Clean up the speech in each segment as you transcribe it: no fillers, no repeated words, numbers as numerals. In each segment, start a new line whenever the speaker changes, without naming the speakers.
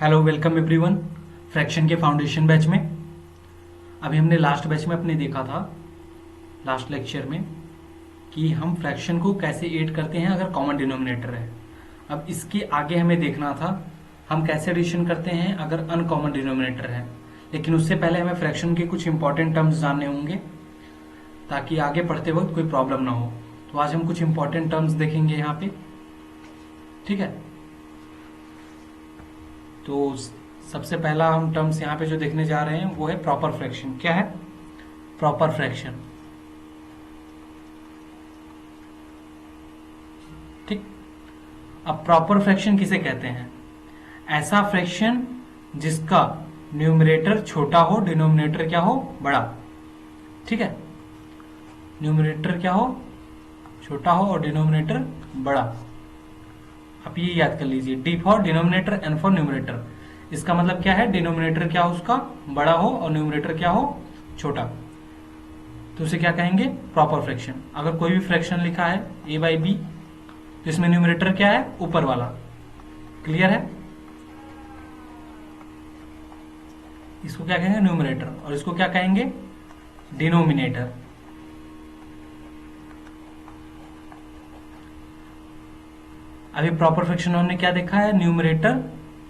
Hello, welcome everyone fraction के foundation batch में। अभी हमने लास्ट बैच में अपने देखा था, लास्ट लेक्चर में, कि हम फ्रैक्शन को कैसे ऐड करते हैं अगर कॉमन डिनोमिनेटर है। अब इसके आगे हमें देखना था हम कैसे एडिशन करते हैं अगर अनकॉमन डिनोमिनेटर है। लेकिन उससे पहले हमें फ्रैक्शन के कुछ इंपॉर्टेंट टर्म्स जानने होंगे ताकि आगे पढ़ते वक्त कोई प्रॉब्लम ना हो। तो आज हम कुछ इंपॉर्टेंट टर्म्स देखेंगे यहाँ पे, ठीक है। तो सबसे पहला हम टर्म्स यहाँ पे जो देखने जा रहे हैं वो है प्रॉपर फ्रैक्शन। क्या है प्रॉपर फ्रैक्शन? ठीक। अब प्रॉपर फ्रैक्शन किसे कहते हैं? ऐसा फ्रैक्शन जिसका न्यूमरेटर छोटा हो, डिनोमिनेटर क्या हो, बड़ा। ठीक है, न्यूमरेटर क्या हो, छोटा हो, और डिनोमिनेटर बड़ा। आप ये याद कर लीजिए, D for denominator, N for numerator. इसका मतलब क्या है, डिनोमिनेटर क्या हो उसका, बड़ा हो, और न्यूमरेटर क्या हो, छोटा। तो उसे क्या कहेंगे, प्रॉपर फ्रैक्शन। अगर कोई भी फ्रैक्शन लिखा है ए बाई बी, तो इसमें न्यूमरेटर क्या है, ऊपर वाला। क्लियर है? इसको क्या कहेंगे, न्यूमरेटर, और इसको क्या कहेंगे, डिनोमिनेटर। अभी प्रॉपर फ्रैक्शन हमने क्या देखा है, न्यूमरेटर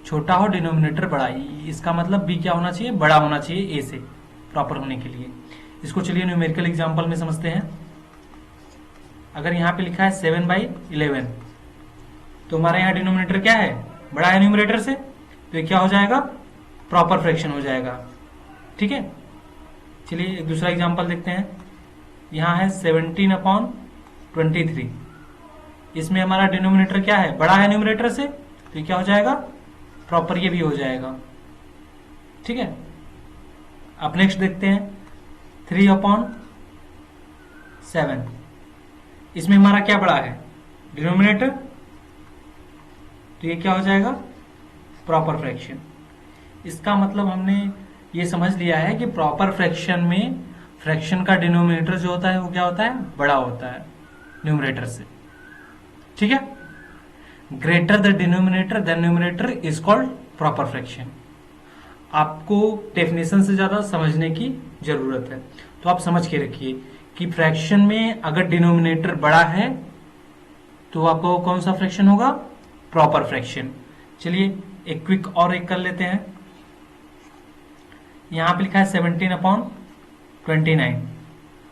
छोटा हो, डिनोमिनेटर बड़ा। इसका मतलब बी क्या होना चाहिए, बड़ा होना चाहिए ए से, प्रॉपर होने के लिए। इसको चलिए न्यूमेरिकल एग्जांपल में समझते हैं। अगर यहाँ पे लिखा है 7/11, तो हमारे यहाँ डिनोमिनेटर क्या है, बड़ा है न्यूमरेटर से, तो ये क्या हो जाएगा, प्रॉपर फ्रैक्शन हो जाएगा। ठीक है, चलिए एक दूसरा एग्जांपल देखते हैं। यहाँ है 17/23, इसमें हमारा डिनोमिनेटर क्या है, बड़ा है न्यूमरेटर से, तो ये क्या हो जाएगा, प्रॉपर ये भी हो जाएगा। ठीक है, अब नेक्स्ट देखते हैं 3/7, इसमें हमारा क्या बड़ा है, डिनोमिनेटर, तो ये क्या हो जाएगा, प्रॉपर फ्रैक्शन। इसका मतलब हमने ये समझ लिया है कि प्रॉपर फ्रैक्शन में फ्रैक्शन का डिनोमिनेटर जो होता है वो क्या होता है, बड़ा होता है न्यूमरेटर से। ठीक है, greater the denominator than numerator is called proper fraction. आपको डेफिनेशन से ज्यादा समझने की जरूरत है, तो आप समझ के रखिए कि फ्रैक्शन में अगर डिनोमिनेटर बड़ा है तो आपको कौन सा फ्रैक्शन होगा, प्रॉपर फ्रैक्शन। चलिए एक क्विक और एक कर लेते हैं। यहां पे लिखा है 17/29,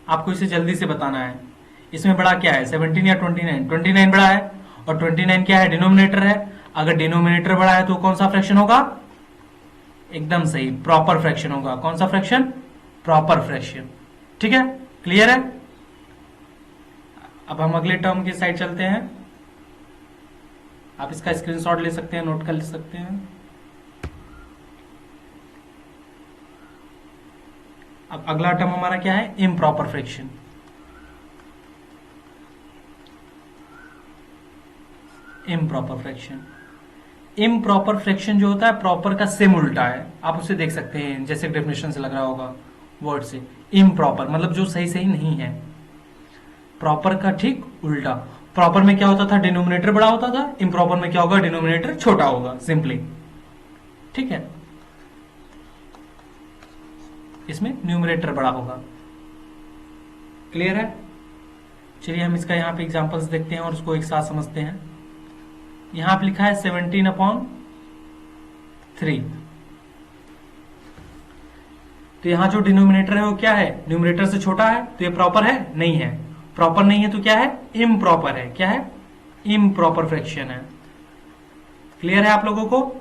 आपको इसे जल्दी से बताना है। इसमें बड़ा क्या है, 17 या 29? 29 बड़ा है, और 29 क्या है, डिनोमिनेटर है। अगर डिनोमिनेटर बड़ा है तो कौन सा फ्रैक्शन होगा, एकदम सही, प्रॉपर फ्रैक्शन होगा। कौन सा फ्रैक्शन, प्रॉपर फ्रैक्शन। ठीक है, क्लियर है? अब हम अगले टर्म की साइड चलते हैं। आप इसका स्क्रीनशॉट ले सकते हैं, नोट कर ले सकते हैं। अब अगला टर्म हमारा क्या है, improper fraction. Improper fraction, improper fraction जो होता है प्रॉपर का सेम उल्टा है। आप उसे देख सकते हैं, जैसे डेफिनेशन से लग रहा होगा वर्ड से, इम्प्रॉपर मतलब जो सही सही नहीं है, प्रॉपर का ठीक उल्टा। प्रॉपर में क्या होता था, डिनोमिनेटर बड़ा होता था, इम्प्रॉपर में क्या होगा, डिनोमिनेटर छोटा होगा, सिंपली। ठीक है, इसमें न्यूमरेटर बड़ा होगा। क्लियर है? चलिए हम इसका यहाँ पे एग्जांपल्स देखते हैं और उसको एक साथ समझते हैं। यहां पे लिखा है 17/3, तो यहां जो डिनोमिनेटर है वो क्या है, न्यूमरेटर से छोटा है, तो ये प्रॉपर है, नहीं है। प्रॉपर नहीं है तो क्या है, इम्प्रॉपर है। क्या है, इम्प्रॉपर फ्रैक्शन है। क्लियर है आप लोगों को?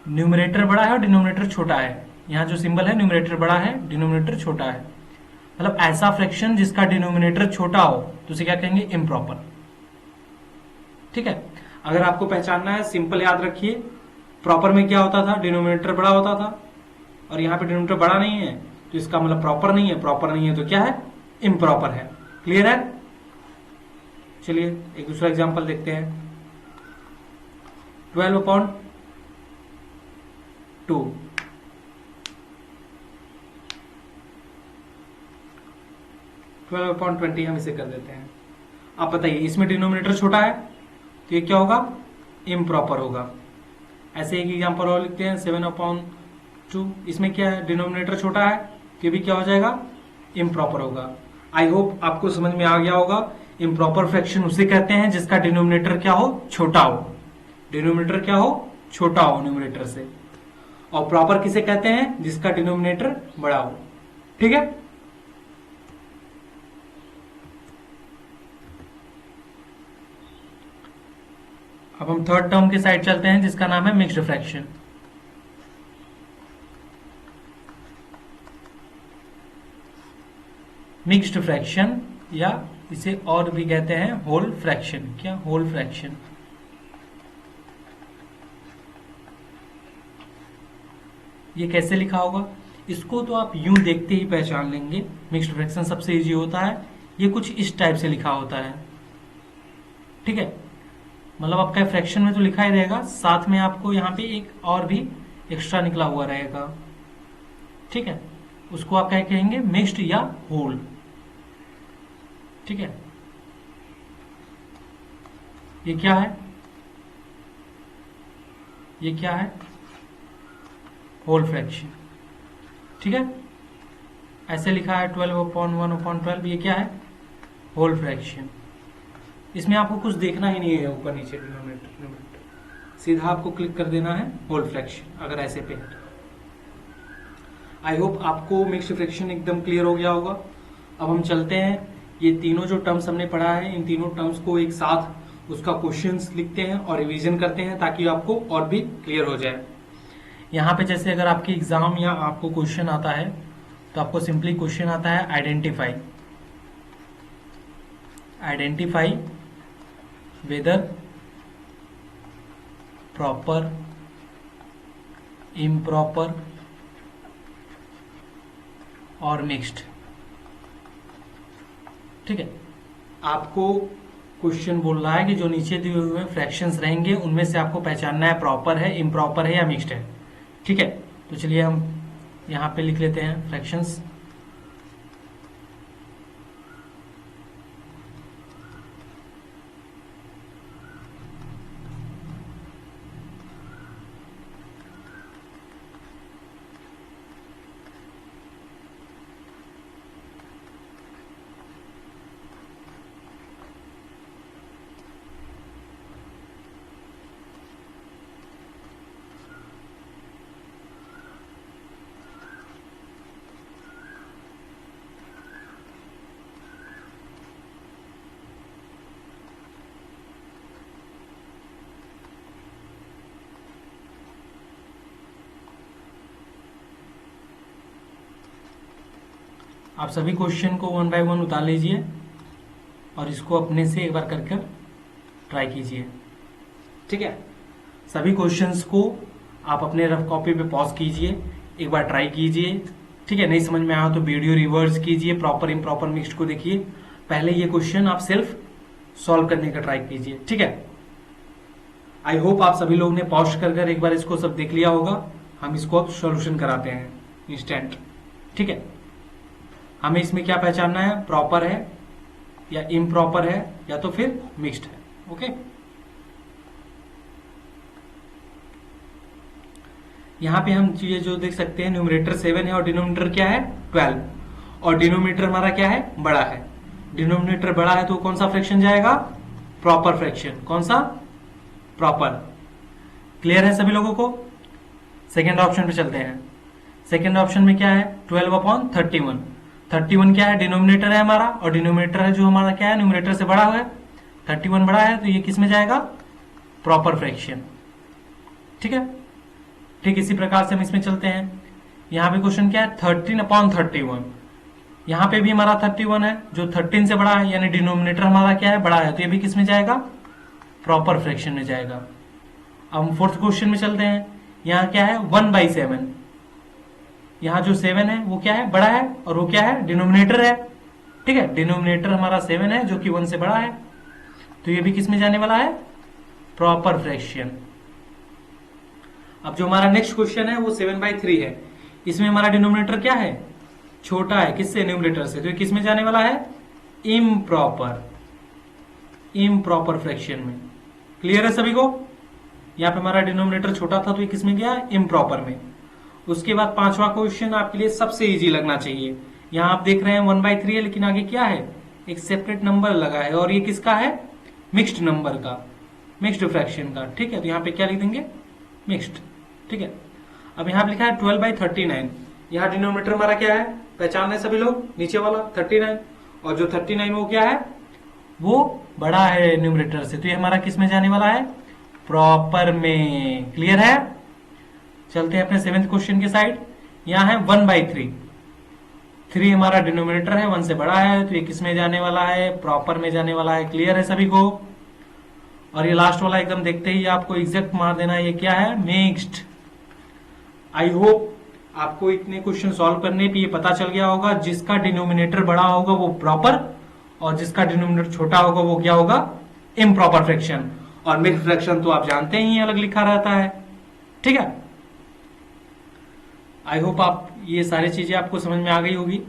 न्यूमरेटर बड़ा है और डिनोमिनेटर छोटा है। यहां जो सिंबल है, न्यूमरेटर बड़ा है, डिनोमिनेटर छोटा है, मतलब ऐसा फ्रैक्शन जिसका डिनोमिनेटर छोटा हो तो उसे क्या कहेंगे, इम्प्रॉपर। ठीक है, अगर आपको पहचानना है, सिंपल याद रखिए, प्रॉपर में क्या होता था, डिनोमिनेटर बड़ा होता था, और यहां पे डिनोमिनेटर बड़ा नहीं है तो इसका मतलब प्रॉपर नहीं है। प्रॉपर नहीं है तो क्या है, इम्प्रॉपर है। क्लियर है? चलिए एक दूसरा एग्जांपल देखते हैं। 12/2, 12/20 हम इसे कर देते हैं। आप बताइए, इसमें डिनोमिनेटर छोटा है तो ये क्या होगा, इम्प्रॉपर होगा। ऐसे एक एग्जाम्पल और लिखते हैं 7/2। इसमें क्या है, डिनोमिनेटर छोटा है तो ये भी क्या हो जाएगा, इम्प्रॉपर होगा। आई होप आपको समझ में आ गया होगा। इम्प्रॉपर फ्रैक्शन उसे कहते हैं जिसका डिनोमिनेटर क्या हो, छोटा हो। डिनोमिनेटर क्या हो, छोटा हो न्यूमरेटर से। और प्रॉपर किसे कहते हैं, जिसका डिनोमिनेटर बड़ा हो। ठीक है। अब हम थर्ड टर्म के साइड चलते हैं जिसका नाम है मिक्स्ड फ्रैक्शन। मिक्स्ड फ्रैक्शन या इसे और भी कहते हैं होल फ्रैक्शन। क्या, होल फ्रैक्शन। ये कैसे लिखा होगा, इसको तो आप यूं देखते ही पहचान लेंगे। मिक्स्ड फ्रैक्शन सबसे इजी होता है। ये कुछ इस टाइप से लिखा होता है। ठीक है, मतलब आपका फ्रैक्शन में तो लिखा ही रहेगा, साथ में आपको यहाँ पे एक और भी एक्स्ट्रा निकला हुआ रहेगा। ठीक है, उसको आप क्या कहेंगे, मिक्स्ड या होल। ठीक है, ये क्या है, ये क्या है, होल फ्रैक्शन। ठीक है, ऐसे लिखा है 12/1/12। ये क्या है, होल फ्रैक्शन। इसमें आपको कुछ देखना ही नहीं है ऊपर नीचे, डिनोमिनेटर सीधा आपको क्लिक कर देना है होल फ्रैक्शन, अगर ऐसे पे है। आई होप आपको मिक्स्ड फ्रैक्शन एकदम क्लियर हो गया होगा। अब हम चलते हैं, ये तीनों जो टर्म्स हमने पढ़ा है, इन तीनों टर्म्स को एक साथ उसका क्वेश्चंस लिखते हैं और रिवीजन करते हैं ताकि आपको और भी क्लियर हो जाए। यहाँ पे जैसे अगर आपके एग्जाम या आपको क्वेश्चन आता है तो आपको सिंपली क्वेश्चन आता है identify, identify whether proper, improper और मिक्स्ड। ठीक है, आपको क्वेश्चन बोल रहा है कि जो नीचे दिए हुए फ्रैक्शंस रहेंगे उनमें से आपको पहचानना है प्रॉपर है, इम्प्रॉपर है या मिक्स्ड है। ठीक है, तो चलिए हम यहां पे लिख लेते हैं फ्रैक्शंस। आप सभी क्वेश्चन को 1 बाय 1 उतार लीजिए और इसको अपने से एक बार कर ट्राई कीजिए। ठीक है, सभी क्वेश्चंस को आप अपने रफ कॉपी पे पॉज कीजिए, एक बार ट्राई कीजिए। ठीक है, नहीं समझ में आया तो वीडियो रिवर्स कीजिए, प्रॉपर इम्प्रॉपर मिक्स्ड को देखिए, पहले ये क्वेश्चन आप सेल्फ सॉल्व करने का ट्राई कीजिए। ठीक है, आई होप आप सभी लोगों ने पॉज कर एक बार इसको सब देख लिया होगा। हम इसको अब सॉल्यूशन कराते हैं इंस्टेंट। ठीक है, हमें इसमें क्या पहचानना है, प्रॉपर है या इम्प्रॉपर है या तो फिर मिक्स्ड है। ओके, यहां पे हम ये जो देख सकते हैं न्यूमरेटर 7 है और डिनोमिनेटर क्या है 12, और डिनोमिनेटर हमारा क्या है, बड़ा है। डिनोमिनेटर बड़ा है तो कौन सा फ्रैक्शन जाएगा, प्रॉपर फ्रैक्शन। कौन सा, प्रॉपर। क्लियर है सभी लोगों को। सेकेंड ऑप्शन पे चलते हैं। सेकेंड ऑप्शन में क्या है, 12/31। 31 क्या है, डिनोमिनेटर है हमारा, और डिनोमिनेटर है जो हमारा क्या है, न्यूमरेटर से बड़ा है। 31 बड़ा है तो ये किस में जाएगा, प्रॉपर फ्रैक्शन। ठीक है, ठीक इसी प्रकार से हम इसमें चलते हैं। यहां पे क्वेश्चन क्या है, 13/31। यहां पे भी हमारा 31 है जो 13 से बड़ा है, यानी डिनोमिनेटर हमारा क्या है, बड़ा है, तो ये भी किस में जाएगा, प्रॉपर फ्रैक्शन में जाएगा। अब हम फोर्थ क्वेश्चन में चलते हैं। यहाँ क्या है, 1/7। यहाँ जो 7 है वो क्या है, बड़ा है, और वो क्या है, डिनोमिनेटर है। ठीक है, डिनोमिनेटर हमारा 7 है जो कि 1 से बड़ा है, तो ये भी किस में जाने वाला है, प्रॉपर फ्रैक्शन। अब जो हमारा नेक्स्ट क्वेश्चन है वो 7/3 है। इसमें हमारा डिनोमिनेटर क्या है, छोटा है, किससे, न्यूमरेटर से, तो ये किस में जाने वाला है, इम्प्रॉपर, इम्प्रॉपर फ्रैक्शन में। क्लियर है सभी को। यहाँ पे हमारा डिनोमिनेटर छोटा था तो ये किस में गया, इम्प्रॉपर में। उसके बाद पांचवा क्वेश्चन आपके लिए सबसे इजी लगना चाहिए। यहाँ आप देख रहे हैं 1/3 है, लेकिन आगे क्या है, एक सेपरेट नंबर लगा है, और ये किसका है, मिक्स्ड नंबर का, मिक्स्ड फ्रैक्शन का। ठीक है, तो यहाँ पे क्या लिख देंगे, मिक्स्ड। ठीक है, अब यहाँ पे लिखा है 12/39। यहाँ डिनोमिनेटर हमारा क्या है, पहचान रहे सभी लोग, नीचे वाला 39, और जो 39 वो क्या है, वो बड़ा है न्यूमरेटर से, तो ये हमारा किस में जाने वाला है, प्रॉपर में। क्लियर है। चलते हैं अपने 7th क्वेश्चन के साइड। यहाँ है 1/3, 3 हमारा डिनोमिनेटर है, 1 से बड़ा है, तो ये किस में जाने वाला है, प्रॉपर में जाने वाला है। क्लियर है सभी को। और ये लास्ट वाला एकदम देखते ही आपको एग्जैक्ट मार देना है, ये क्या है, मिक्स्ड। आई होप आपको इतने क्वेश्चन सॉल्व करने पे ये पता चल गया होगा, जिसका डिनोमिनेटर बड़ा होगा वो प्रॉपर, और जिसका डिनोमिनेटर छोटा होगा वो क्या होगा, इम्प्रॉपर फ्रैक्शन। और मिक्स्ड फ्रैक्शन तो आप जानते ही अलग लिखा रहता है। ठीक है, आई होप आप ये सारी चीजें आपको समझ में आ गई होगी।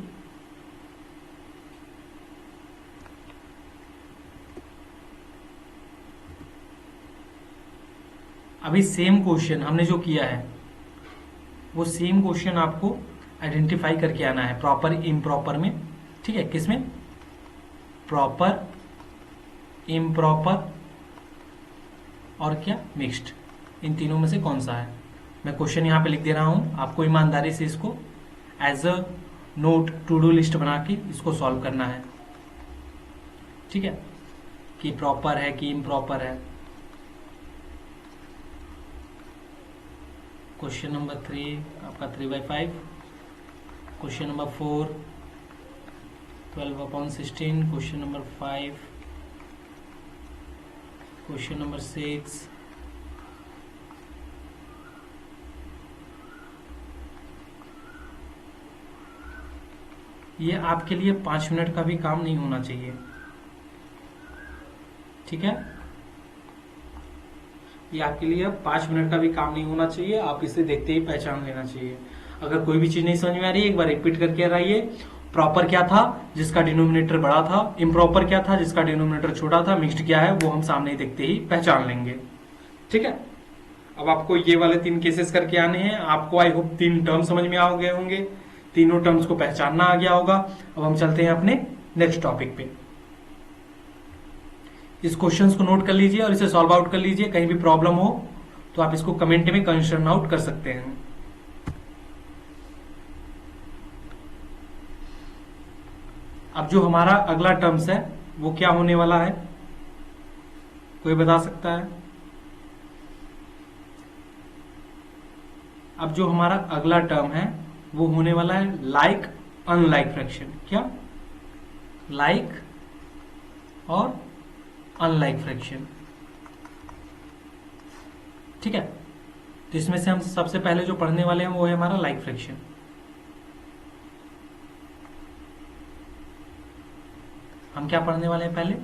अभी सेम क्वेश्चन हमने जो किया है, वो सेम क्वेश्चन आपको आइडेंटिफाई करके आना है प्रॉपर इम्प्रॉपर में। ठीक है, किसमें, प्रॉपर, इम्प्रॉपर और क्या, मिक्स्ड। इन तीनों में से कौन सा है। मैं क्वेश्चन यहां पे लिख दे रहा हूं, आपको ईमानदारी से इसको as a note to do list बना के इसको सॉल्व करना है। ठीक है, कि प्रॉपर है कि इम्प्रॉपर है। क्वेश्चन नंबर 3 आपका 3/5, question number 4 12/16, question number 5, question number 6, ये आपके लिए 5 मिनट का भी काम नहीं होना चाहिए। ठीक है, ये आपके लिए 5 मिनट का भी काम नहीं होना चाहिए, आप इसे देखते ही पहचान लेना चाहिए। अगर कोई भी चीज नहीं समझ में आ रही है, एक बार रिपीट करके रहिए। प्रॉपर क्या था, जिसका डिनोमिनेटर बड़ा था, इम्प्रॉपर क्या था, जिसका डिनोमिनेटर छोटा था, मिक्स्ड क्या है, वो हम सामने देखते ही पहचान लेंगे। ठीक है, अब आपको ये वाले 3 केसेस करके आने हैं। आपको आई होप 3 टर्म समझ में आ गए होंगे, तीनों टर्म्स को पहचानना आ गया होगा। अब हम चलते हैं अपने नेक्स्ट टॉपिक पे। इस क्वेश्चंस को नोट कर लीजिए और इसे सॉल्व आउट कर लीजिए। कहीं भी प्रॉब्लम हो तो आप इसको कमेंट में कंसर्न आउट कर सकते हैं। अब जो हमारा अगला टर्म्स है वो क्या होने वाला है, कोई बता सकता है। अब जो हमारा अगला टर्म है वो होने वाला है लाइक अनलाइक फ्रैक्शन। क्या, लाइक और अनलाइक फ्रैक्शन। ठीक है, तो इसमें से हम सबसे पहले जो पढ़ने वाले हैं वो है हमारा लाइक फ्रैक्शन। हम क्या पढ़ने वाले हैं पहले,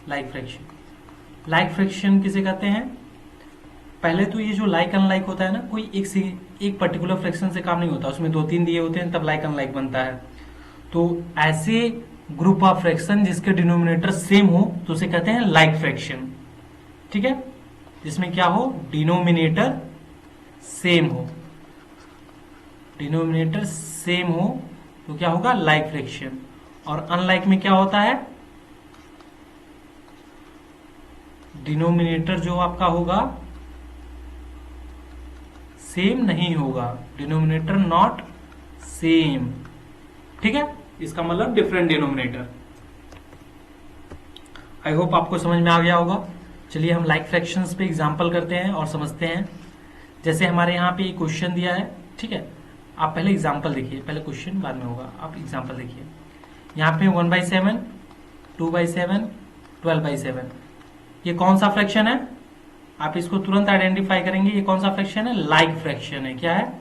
लाइक फ्रैक्शन। लाइक फ्रैक्शन किसे कहते हैं, पहले तो ये जो लाइक अनलाइक होता है ना, कोई एक पर्टिकुलर फ्रैक्शन से काम नहीं होता, उसमें 2-3 दिए होते हैं तब लाइक अनलाइक बनता है। तो ऐसे ग्रुप ऑफ फ्रैक्शन जिसके डिनोमिनेटर सेम हो तो उसे कहते हैं लाइक फ्रैक्शन। ठीक है, जिसमें क्या हो, डिनोमिनेटर सेम हो, डिनोमिनेटर सेम हो तो क्या होगा, लाइक फ्रैक्शन। और अनलाइक में क्या होता है, डिनोमिनेटर जो आपका होगा सेम नहीं होगा, डिनोमिनेटर नॉट सेम। ठीक है, इसका मतलब डिफरेंट डिनोमिनेटर। आई होप आपको समझ में आ गया होगा। चलिए हम लाइक फ्रैक्शंस पे एग्जांपल करते हैं और समझते हैं। जैसे हमारे यहाँ पे क्वेश्चन दिया है, ठीक है, आप पहले एग्जांपल देखिए, पहले क्वेश्चन बाद में होगा, आप एग्जांपल देखिए। यहाँ पे 1/7, 2/7, 12/7, ये कौन सा फ्रैक्शन है, आप इसको तुरंत आइडेंटिफाई करेंगे। ये कौन सा फ्रैक्शन है, लाइक फ्रैक्शन है। क्या है,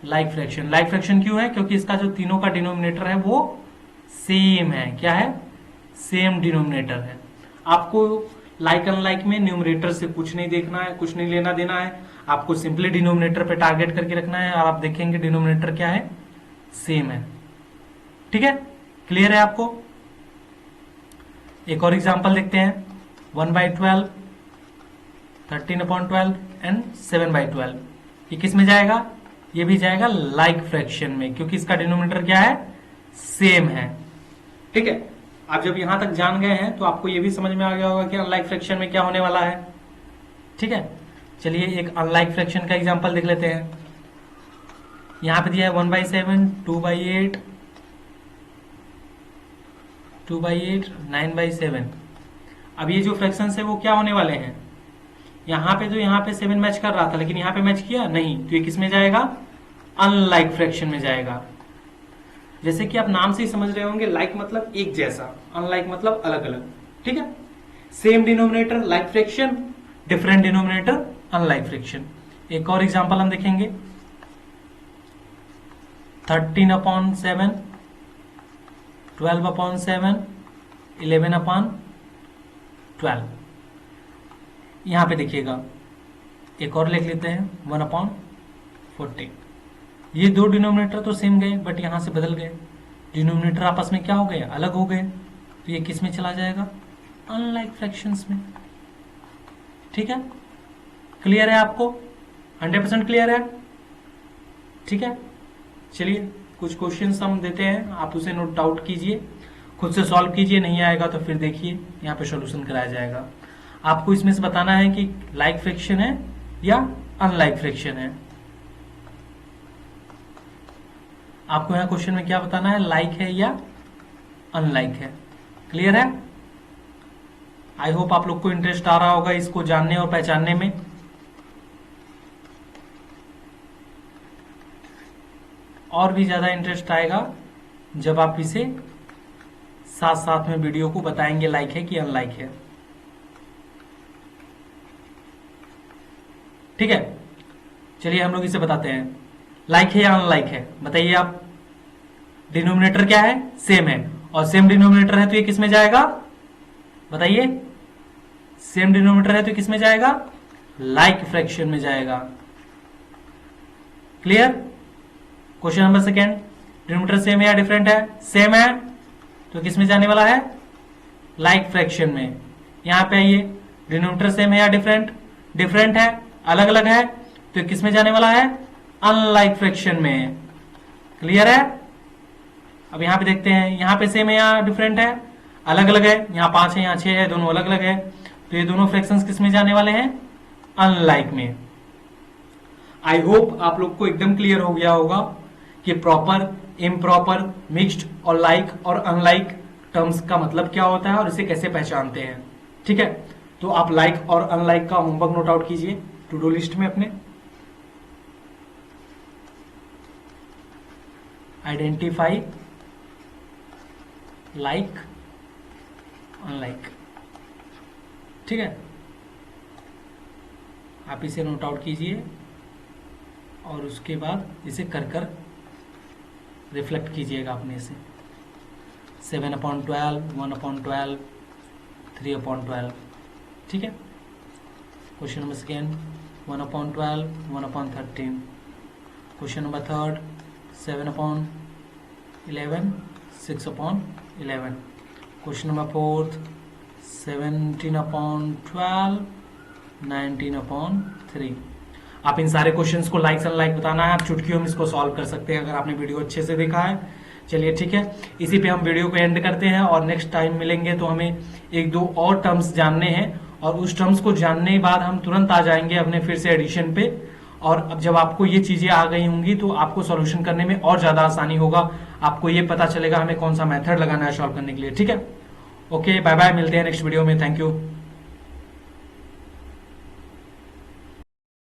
लाइक फ्रैक्शन। लाइक फ्रैक्शन क्यों है, क्योंकि इसका जो तीनों का डिनोमिनेटर है वो सेम है। क्या है, सेम डिनोमिनेटर है। आपको लाइक अनलाइक में न्यूमरेटर से कुछ नहीं देखना है, कुछ नहीं लेना देना है, आपको सिंपली डिनोमिनेटर पे टारगेट करके रखना है और आप देखेंगे डिनोमिनेटर क्या है, सेम है। ठीक है, क्लियर है आपको। एक और एग्जांपल देखते हैं, 1/12, 13/12 एंड 7/12। ये किस में जाएगा? ये भी जाएगा लाइक फ्रैक्शन में, क्योंकि इसका डिनोमिनेटर क्या है? सेम है। ठीक है, आप जब यहां तक जान गए हैं तो आपको ये भी समझ में आ गया होगा कि अनलाइक फ्रैक्शन में क्या होने वाला है। ठीक है, चलिए एक अनलाइक फ्रैक्शन का एग्जांपल देख लेते हैं। यहां पे दिया है 1/7, 2/8, 2/8, 9/7। अब ये जो फ्रैक्शन है वो क्या होने वाले हैं? यहाँ पे 7 मैच कर रहा था, लेकिन यहाँ पे मैच किया नहीं, तो ये किस में जाएगा? अनलाइक फ्रैक्शन में जाएगा। जैसे कि आप नाम से ही समझ रहे होंगे, लाइक मतलब एक जैसा, अनलाइक मतलब अलग अलग। ठीक है, same denominator like fraction, different denominator unlike fraction. एक और एग्जांपल हम देखेंगे, 13/7, 12/7, 11/12। यहां पे देखिएगा, एक और लिख लेते हैं 1/14। ये दो डिनोमिनेटर तो सेम गए, बट यहां से बदल गए, डिनोमिनेटर आपस में क्या हो गए? अलग हो गए। तो ये किस में चला जाएगा? अनलाइक फ्रैक्शंस में। ठीक है, क्लियर है आपको? 100% क्लियर है? ठीक है, चलिए कुछ क्वेश्चंस हम देते हैं, आप उसे नोट आउट कीजिए, खुद से सॉल्व कीजिए, नहीं आएगा तो फिर देखिए यहाँ पे सॉल्यूशन कराया जाएगा। आपको इसमें से बताना है कि लाइक फ्रैक्शन है या अनलाइक फ्रैक्शन है। आपको यहाँ क्वेश्चन में क्या बताना है? लाइक है या अनलाइक है। क्लियर है? आई होप आप लोग को इंटरेस्ट आ रहा होगा इसको जानने और पहचानने में। और भी ज्यादा इंटरेस्ट आएगा जब आप इसे साथ साथ में वीडियो को बताएंगे लाइक है कि अनलाइक है। ठीक है, चलिए हम लोग इसे बताते हैं, लाइक है या अनलाइक है। बताइए आप। डिनोमिनेटर क्या है? सेम है, और सेम डिनोमिनेटर है तो ये किस में जाएगा? बताइए, सेम डिनोमिनेटर है तो किस में जाएगा? लाइक फ्रैक्शन में जाएगा। Clear? Question number second, denominator same है या डिफरेंट है? सेम है, तो किस में जाने वाला है? लाइक फ्रैक्शन में। यहां पे आइए, डिनोमिनेटर सेम है या डिफरेंट? डिफरेंट है, अलग अलग है, तो किस में जाने वाला है? अनलाइक फ्रैक्शन में। क्लियर है? अब यहां पे देखते हैं, यहां पे सेम है या डिफरेंट है? अलग अलग है, यहां 5 है, यहां 6 है, दोनों अलग अलग है, तो ये दोनों फ्रैक्शंस किस में जाने वाले हैं? अनलाइक में। आई होप आप लोग को एकदम क्लियर हो गया होगा कि प्रॉपर, इम्प्रॉपर, मिक्स्ड और लाइक और अनलाइक टर्म्स का मतलब क्या होता है और इसे कैसे पहचानते हैं। ठीक है, तो आप लाइक और अनलाइक का होमवर्क नोट आउट कीजिए टू डू लिस्ट में अपने। Identify like, unlike. ठीक है, आप इसे नोट आउट कीजिए और उसके बाद इसे कर कर रिफ्लेक्ट कीजिएगा अपने से। 7/12, 1/12, 3/12। ठीक है, question number second, 1/12, 1/13। Question number third, 7/11, 6/11। Question number fourth, 17/12, 19/3। आप इन सारे क्वेश्चंस को लाइक अनलाइक बताना है, आप चुटकियों में इसको सॉल्व कर सकते हैं अगर आपने वीडियो अच्छे से देखा है। चलिए ठीक है, इसी पे हम वीडियो को एंड करते हैं, और नेक्स्ट टाइम मिलेंगे तो हमें एक दो और टर्म्स जानने हैं, और उस टर्म्स को जानने के बाद हम तुरंत आ जाएंगे अपने फिर से एडिशन पे। और अब जब आपको ये चीजें आ गई होंगी तो आपको सॉल्यूशन करने में और ज्यादा आसानी होगा, आपको ये पता चलेगा हमें कौन सा मेथड लगाना है सॉल्व करने के लिए। ठीक है, ओके, बाय बाय, मिलते हैं नेक्स्ट वीडियो में। Thank you.